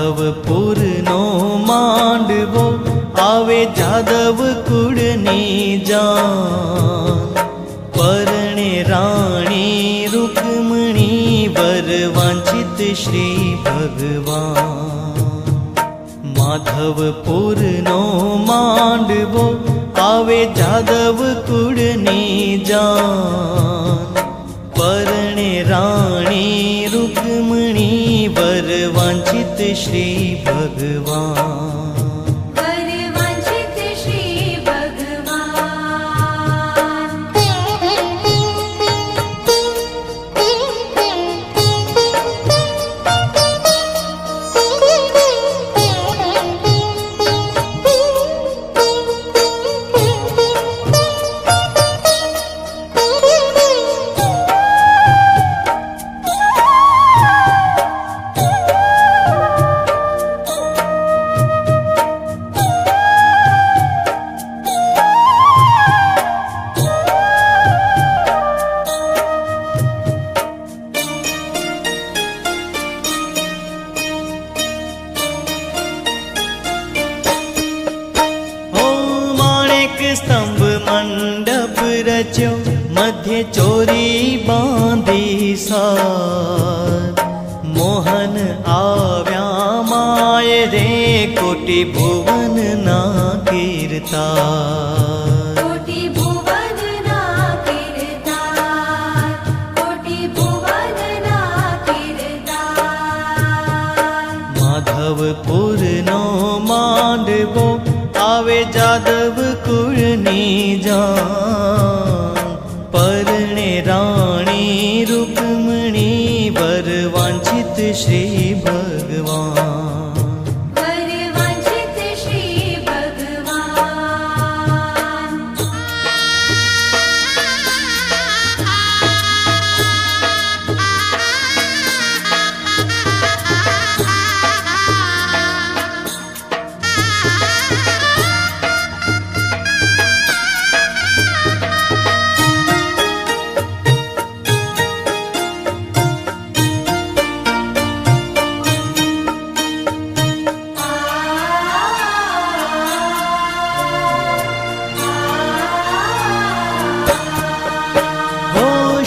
Madhopur no मांडवो आवे जादव कुळनी जान। परणे राणी रुक्मणी वर वांछित श्री भगवान। माधवपुर नो मांडवो आवे जादव कुळनी जान। परणे राणी रुक्मणी वर वांछित श्री भगवान। स्तंभ मंडप रच्यो मध्य चोरी बांधी सार। मोहन आव्या माय रे कोटि भुवन ना कीर्तार। कोटि भुवन ना कीर्तार, कोटि भुवन ना कीर्तार। माधवपुर नो मांडवो आवे जादव कुळनी जान। परणे राणी रुक्मणी वर वांछित श्री भगवान। वर वांछित श्री भगवान।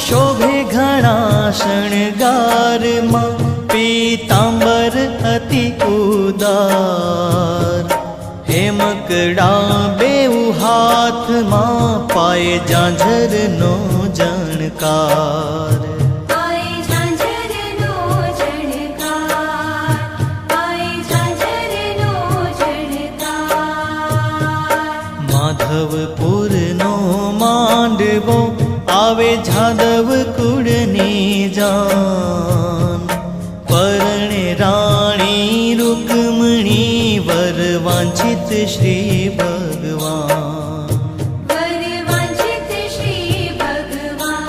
शोभे घणा शणगार मां पीतांबर अति उदार। हेमकड़ा बेउ हाथ मां पाए झांझर नो जणकार। आए झांझर नो जणकार, आए झांझर नो जणकार। माधवपुर नो मांडवो आवे जादव कुळनी जान। परणे राणी रुक्मणी वर वांछित श्री भगवान। वर वांछित श्री भगवान।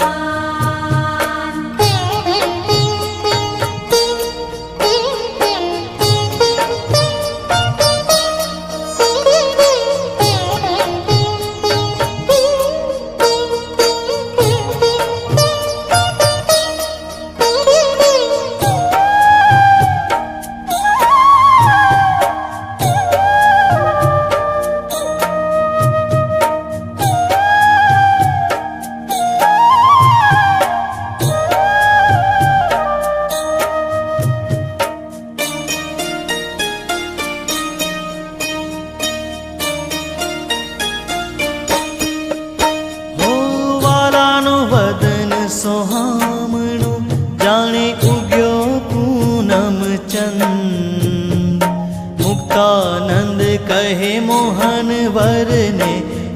सोहामणो जाने उग्यो पूनम चंद। मुक्तानंद कहे मोहन वर ने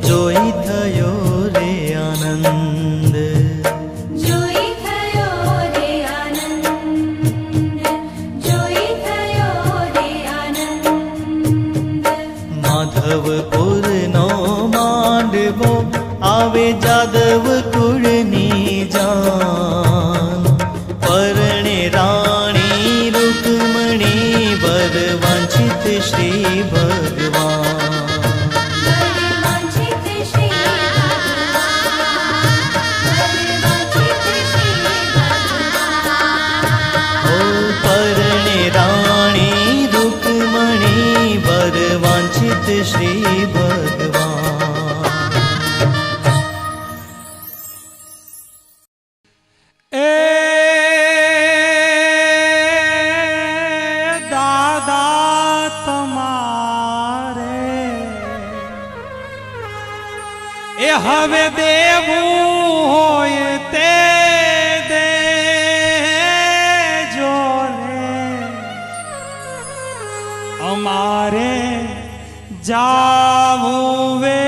जोई थयो रे आनंद। जोई थयो रे आनंद, जोई थयो रे आनंद। माधवपुर नो मांडवो आवे जादव कुळनी जान। परणे राणी रुक्मणी वर वांछित श्री भगवान। वर वांछित હવે દેવું હોય તે દેજો રે અમારે જાવું વે